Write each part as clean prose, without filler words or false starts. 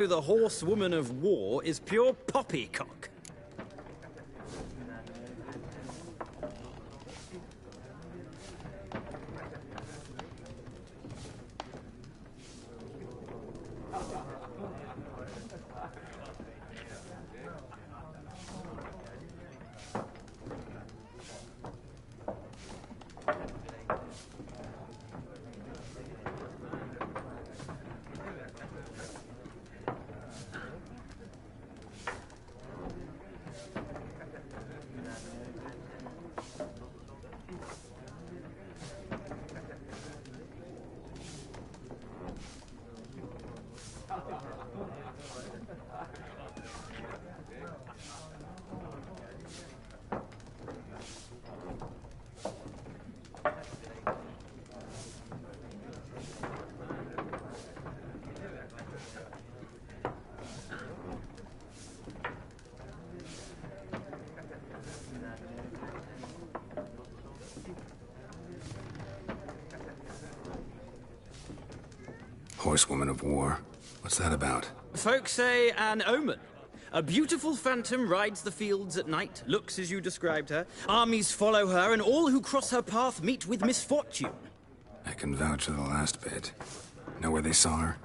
The horsewoman of war is pure poppycock. Horsewoman of war. What's that about? Folks say an omen. A beautiful phantom rides the fields at night, looks as you described her. Armies follow her, and all who cross her path meet with misfortune. I can vouch for the last bit. Know where they saw her?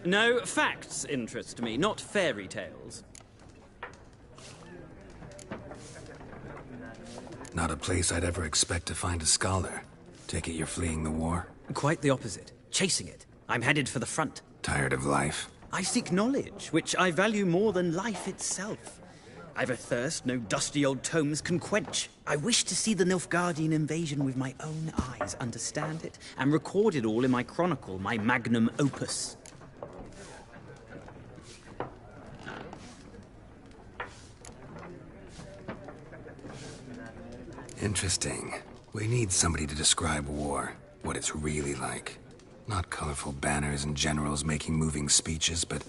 No, facts interest me, not fairy tales. Not a place I'd ever expect to find a scholar. Take it you're fleeing the war? Quite the opposite. Chasing it. I'm headed for the front. Tired of life? I seek knowledge, which I value more than life itself. I've a thirst no dusty old tomes can quench. I wish to see the Nilfgaardian invasion with my own eyes, understand it, and record it all in my chronicle, my magnum opus. Interesting. We need somebody to describe war, what it's really like. Not colorful banners and generals making moving speeches, but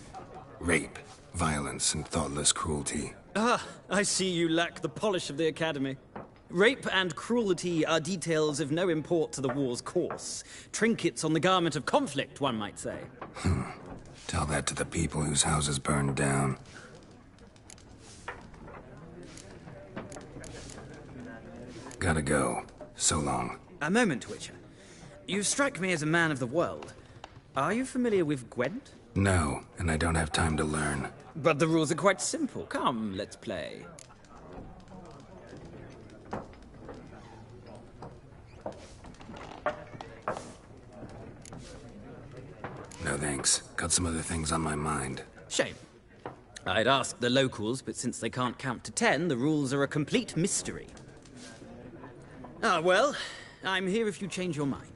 rape, violence, and thoughtless cruelty. Ah, I see you lack the polish of the Academy. Rape and cruelty are details of no import to the war's course. Trinkets on the garment of conflict, one might say. Tell that to the people whose houses burned down. Gotta go. So long. A moment, Witcher. You strike me as a man of the world. Are you familiar with Gwent? No, and I don't have time to learn. But the rules are quite simple. Come, let's play. No thanks. Got some other things on my mind. Shame. I'd ask the locals, but since they can't count to 10, the rules are a complete mystery. Ah, well, I'm here if you change your mind.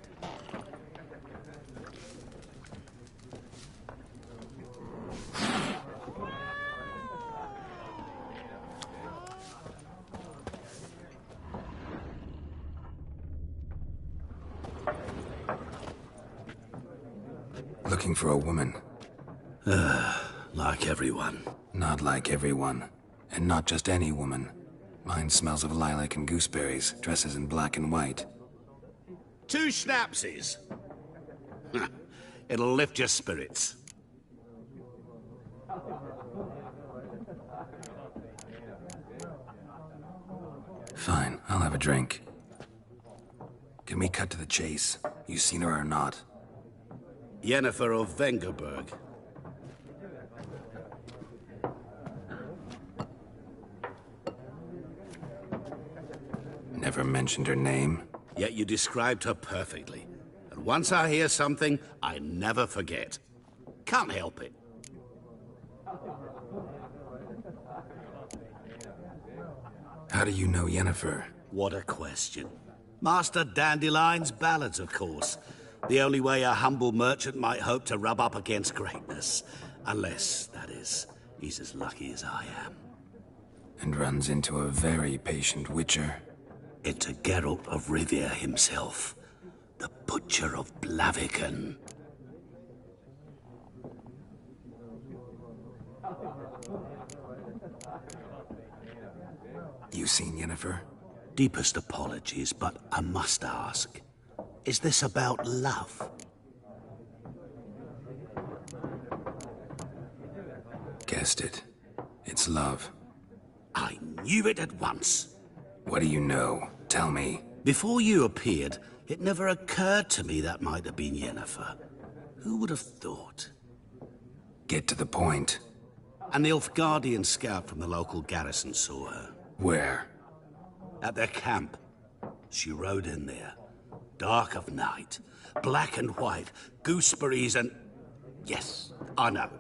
Looking for a woman. Like everyone. Not like everyone. And not just any woman. Mine smells of lilac and gooseberries, dresses in black and white. 2 schnapsies. It'll lift your spirits. Fine, I'll have a drink. Can we cut to the chase? You seen her or not? Yennefer of Vengerberg. Never mentioned her name. Yet you described her perfectly. And once I hear something, I never forget. Can't help it. How do you know Yennefer? What a question. Master Dandelion's ballads, of course. The only way a humble merchant might hope to rub up against greatness. Unless, that is, he's as lucky as I am. And runs into a very patient witcher. Into Geralt of Rivia himself. The Butcher of Blaviken. You seen Yennefer? Deepest apologies, but I must ask. Is this about love? guessed it. It's love. I knew it at once. What do you know? Tell me. Before you appeared, it never occurred to me that might have been Yennefer. Who would have thought? Get to the point. An Nilfgaardian scout from the local garrison saw her. Where? At their camp. She rode in there. Dark of night. Black and white. Gooseberries and... Yes, I know.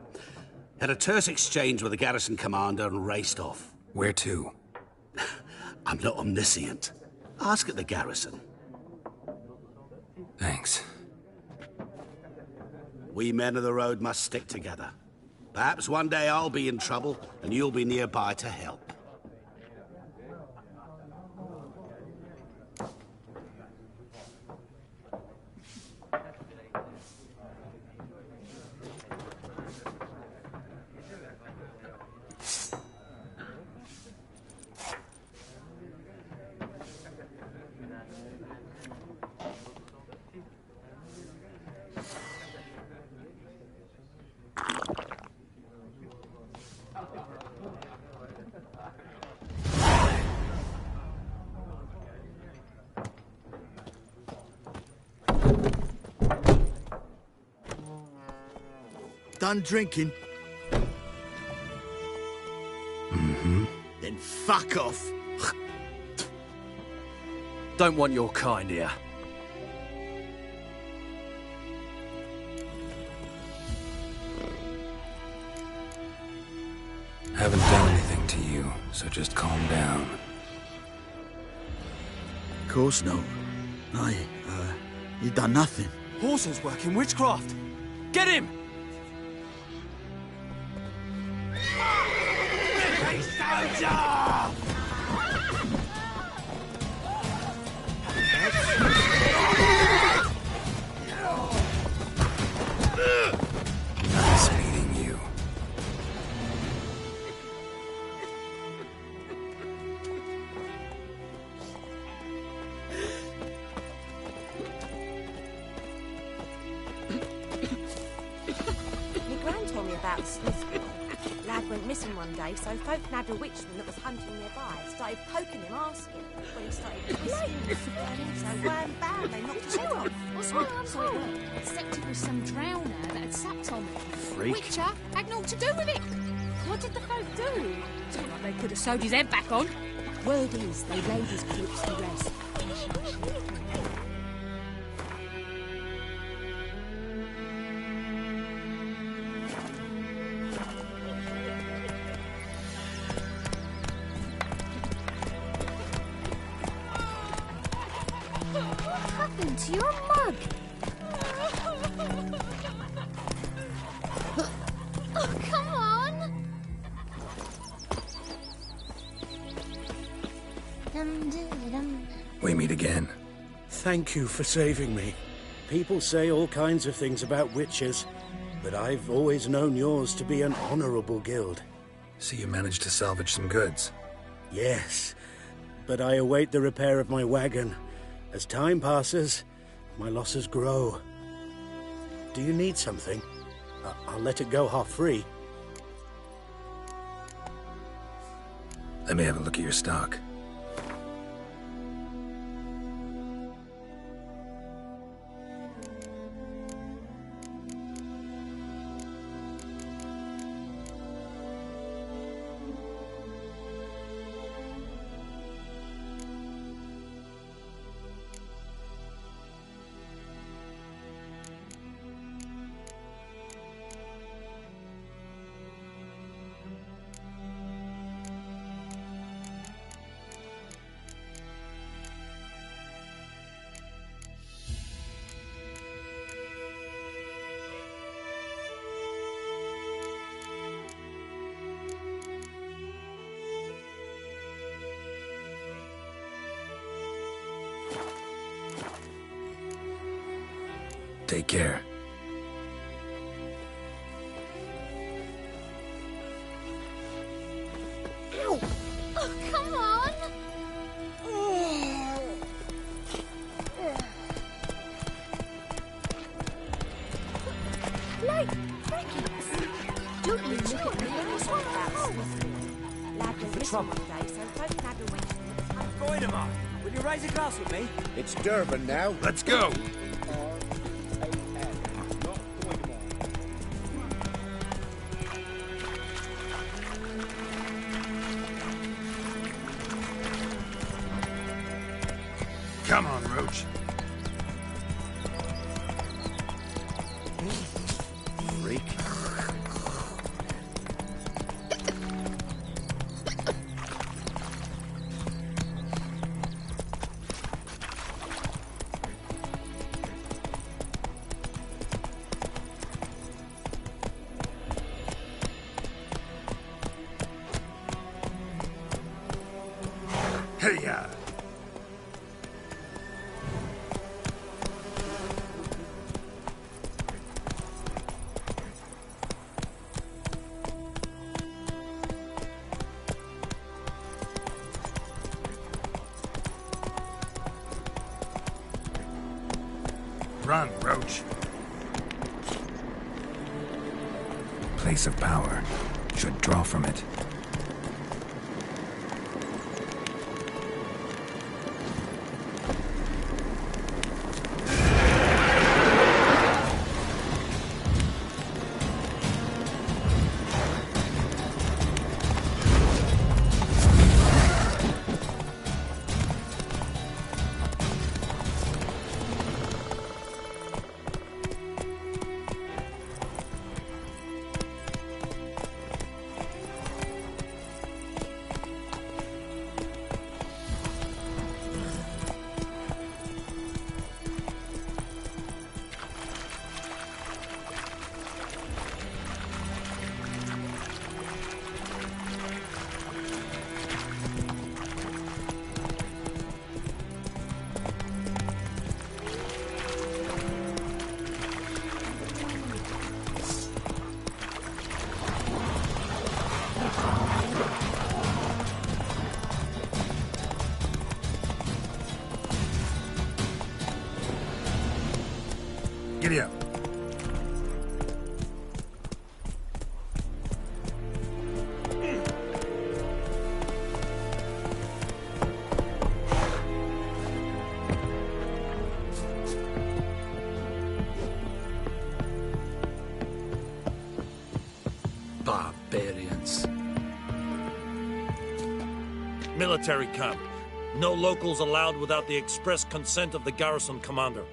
Had a terse exchange with the garrison commander and raced off. Where to? I'm not omniscient. Ask at the garrison. Thanks. We men of the road must stick together. Perhaps one day I'll be in trouble and you'll be nearby to help. Done drinking? Mm-hmm. Then fuck off. Don't want your kind here. Haven't done anything to you, so just calm down. Of course no. You done nothing. Horses working witchcraft. Get him! Nice meeting you. My gran told me about the Smith boy. Lad went missing one day, so folk nabbed a witchman that was hunting nearby. Started poking him, asking. When he started twisting, so wham bam, they knocked his head off. What's my arm for? Except it was some drowner that had sapped on me. Freak. Witcher had naught to do with it. What did the folk do? It's not like they could have sewed his head back on. Word is, they laid his corpse to rest. What happened to your mug? Oh, come on! We meet again. Thank you for saving me. People say all kinds of things about witches, but I've always known yours to be an honorable guild. See, you managed to salvage some goods. Yes, but I await the repair of my wagon. As time passes, my losses grow. Do you need something? I'll let it go half-free. Let me have a look at your stock. Take care. Oh, come on! Like crickets. Don't you look at Lad went missing one day, so folk nabbed a witchman. Goidemar, will you raise a glass with me? It's Durban now. Let's go! Come on, Roach. Freak. Hey-ya! Run, Roach. Place of power. Should draw from it. Giddy up. Barbarians. Military camp. No locals allowed without the express consent of the garrison commander.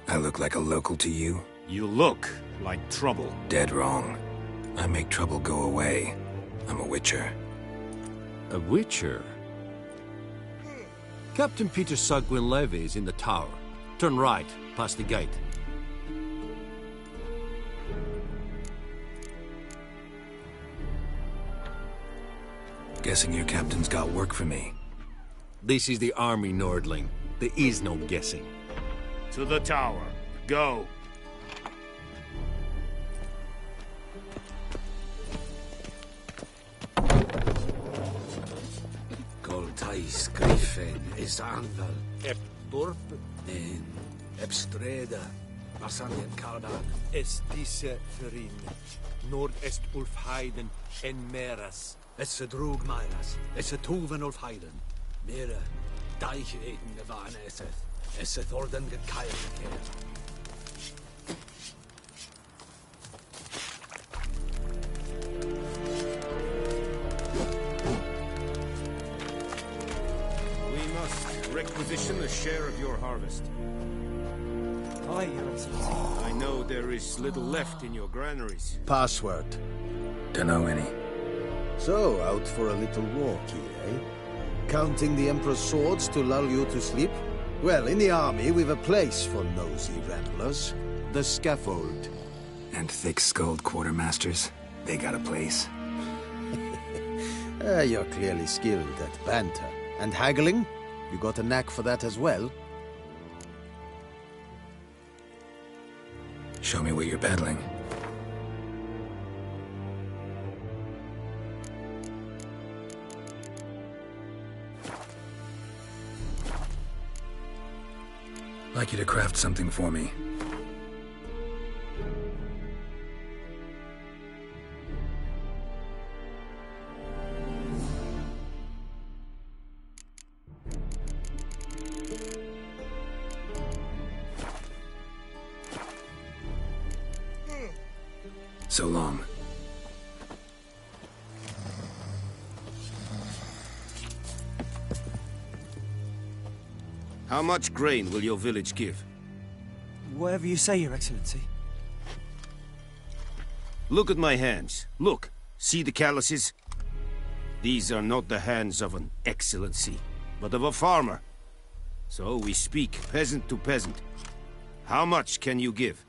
I look like a local to you? You look like trouble. Dead wrong. I make trouble go away. I'm a witcher. A witcher? Captain Peter Sagwin Levy is in the tower. Turn right, past the gate. Guessing your captain's got work for me. This is the army, Nordling. There is no guessing. To the tower. Go. Goltais Griffin is Anval. Ep Dorp In Ebstreda. Marsanian Kalban. es diese Verin. Nord est Ulf Heiden en Meras. Es a drug Myras. Es a Tuven of Heiden. Mira. Deich egen gewan eseth. Es a Thorden gekeilt keer. We must requisition a share of your harvest. Aye, Your Excellency. I know there is little left in your granaries. Password. Dunno any. So, out for a little walk here, eh? Counting the Emperor's swords to lull you to sleep? Well, in the army, we've a place for nosy ramblers. The scaffold. And thick-skulled quartermasters. They got a place. You're clearly skilled at banter. And haggling? You got a knack for that as well? Show me what you're peddling. Like you to craft something for me. So long. How much grain will your village give? Whatever you say, Your Excellency. Look at my hands. Look. See the calluses? These are not the hands of an excellency, but of a farmer. So we speak peasant to peasant. How much can you give?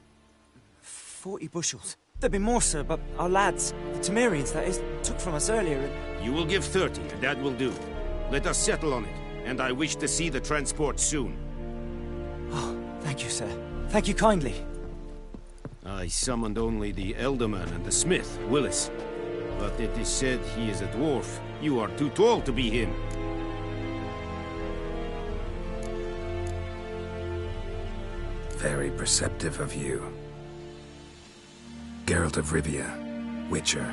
40 bushels. There'd be more, sir, but our lads, the Temerians, that is, took from us earlier and... You will give 30, and that will do. Let us settle on it, and I wish to see the transport soon. Oh, thank you, sir. Thank you kindly. I summoned only the Elderman and the smith, Willis. But it is said he is a dwarf. You are too tall to be him. Very perceptive of you. Geralt of Rivia, Witcher.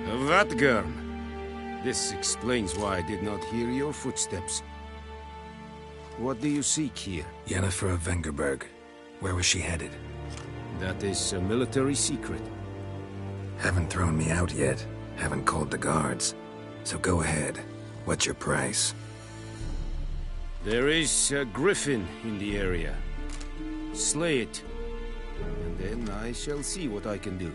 Vatt'ghern. This explains why I did not hear your footsteps. What do you seek here? Yennefer of Vengerberg. Where was she headed? That is a military secret. Haven't thrown me out yet. Haven't called the guards. So go ahead. What's your price? There is a griffin in the area. Slay it. And then I shall see what I can do.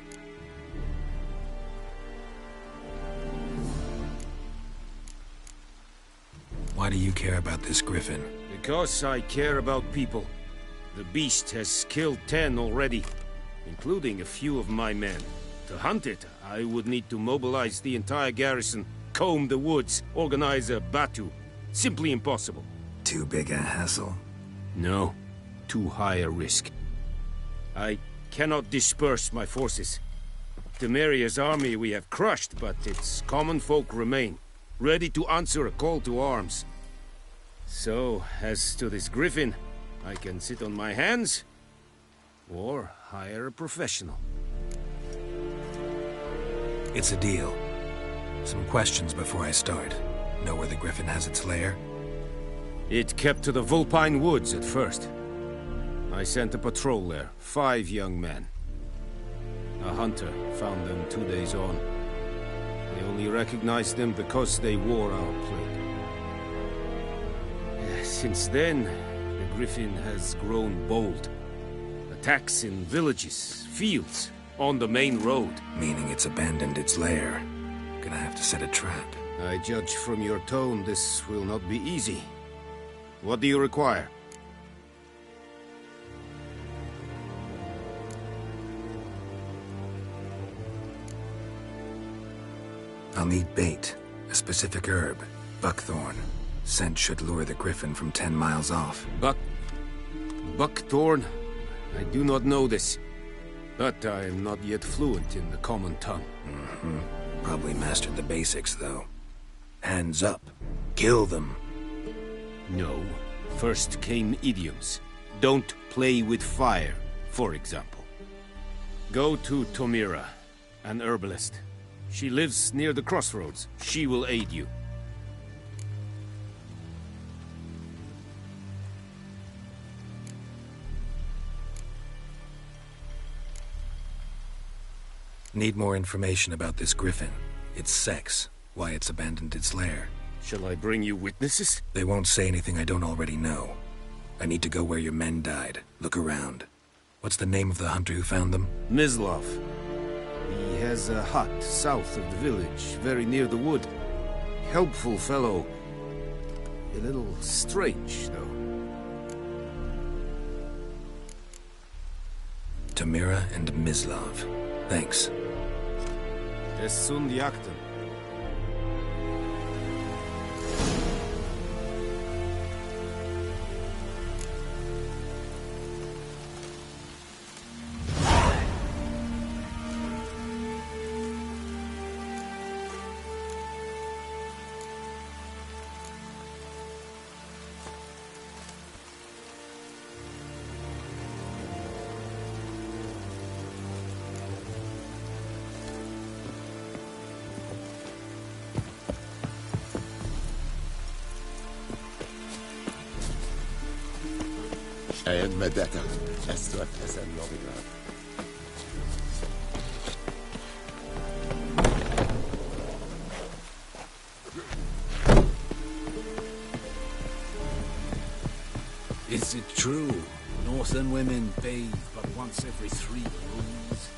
Why do you care about this griffin? Because I care about people. The beast has killed 10 already, including a few of my men. To hunt it, I would need to mobilize the entire garrison, comb the woods, organize a battue. Simply impossible. Too big a hassle? No. Too high a risk. I cannot disperse my forces. Temeria's army we have crushed, but its common folk remain, ready to answer a call to arms. So, as to this griffin, I can sit on my hands, or hire a professional. It's a deal. Some questions before I start. Know where the griffin has its lair? It kept to the Vulpine Woods at first. I sent a patrol there, 5 young men. A hunter found them 2 days on. They only recognized them because they wore our plate. Since then, the griffin has grown bold. Attacks in villages, fields, on the main road. Meaning it's abandoned its lair. Gonna have to set a trap. I judge from your tone this will not be easy. What do you require? I'll need bait, a specific herb, buckthorn. Scent should lure the griffin from 10 miles off. Buckthorn? I do not know this. But I am not yet fluent in the common tongue. Probably mastered the basics, though. Hands up. Kill them. No. First came idioms. Don't play with fire, for example. Go to Tomira, an herbalist. She lives near the crossroads. She will aid you. Need more information about this griffin. Its sex, why it's abandoned its lair. Shall I bring you witnesses? They won't say anything I don't already know. I need to go where your men died. Look around. What's the name of the hunter who found them? Mislav. He has a hut south of the village, very near the wood. Helpful fellow. A little strange, though. Tomira and Mislav. Thanks. Es sunt jagten. Ejen medetem, ezt vett ezen Novigrad. Was it true? Northern women bathe but once every 3 moons.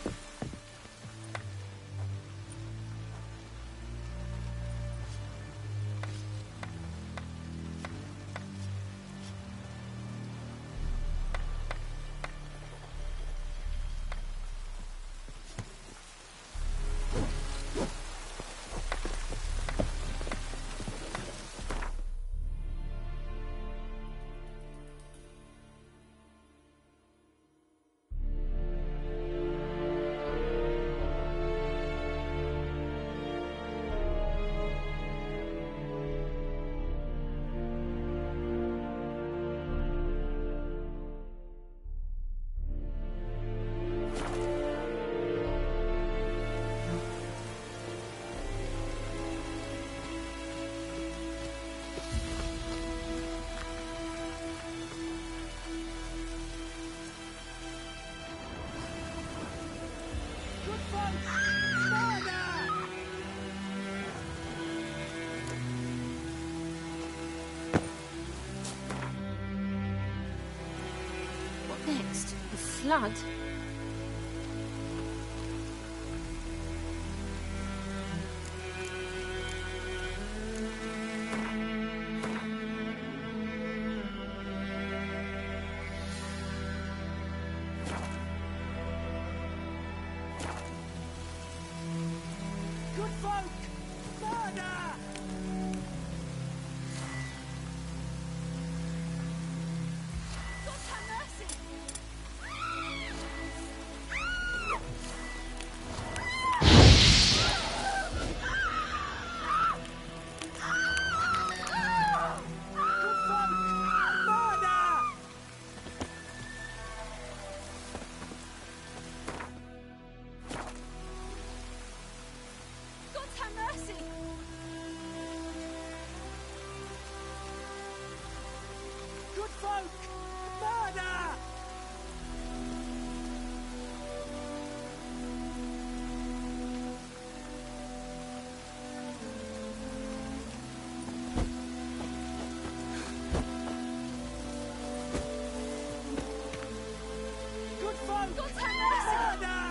What next? The flood? Good folk! Murder! God have mercy! God have mercy! Good folk! Murder! Good folk! God have mercy! Murder!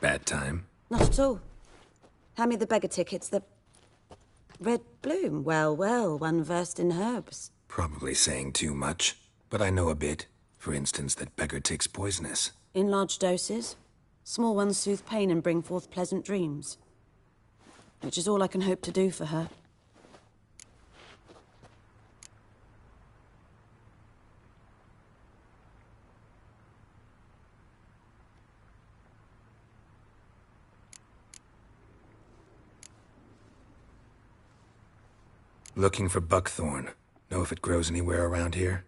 Bad time? Not at all. Hand me the beggar tickets. The red bloom. Well, well, one versed in herbs. Probably saying too much, but I know a bit. For instance, that beggar tick's poisonous. In large doses. Small ones soothe pain and bring forth pleasant dreams. Which is all I can hope to do for her. Looking for buckthorn. Know if it grows anywhere around here?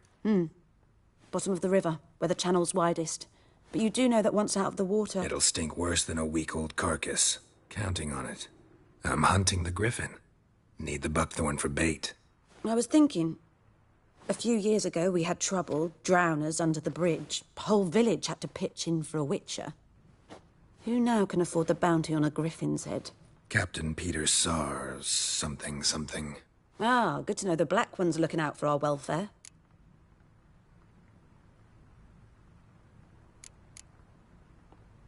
Bottom of the river, where the channel's widest. But you do know that once out of the water... It'll stink worse than a week-old carcass. Counting on it. I'm hunting the griffin. Need the buckthorn for bait. I was thinking... A few years ago, we had trouble, drowners under the bridge. The whole village had to pitch in for a witcher. Who now can afford the bounty on a griffin's head? Captain Peter Sars, something. Ah, good to know the Black One's looking out for our welfare.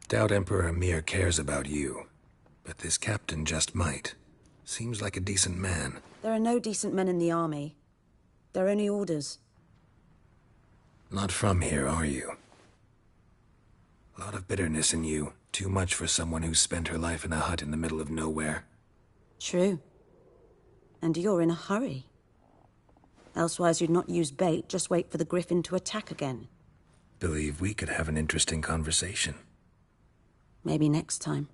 Doubt Emperor Emhyr cares about you. But this captain just might. Seems like a decent man. There are no decent men in the army. They're only orders. Not from here, are you? A lot of bitterness in you. Too much for someone who spent her life in a hut in the middle of nowhere. True. And you're in a hurry. Elsewise you'd not use bait, just wait for the griffin to attack again. Believe we could have an interesting conversation. Maybe next time.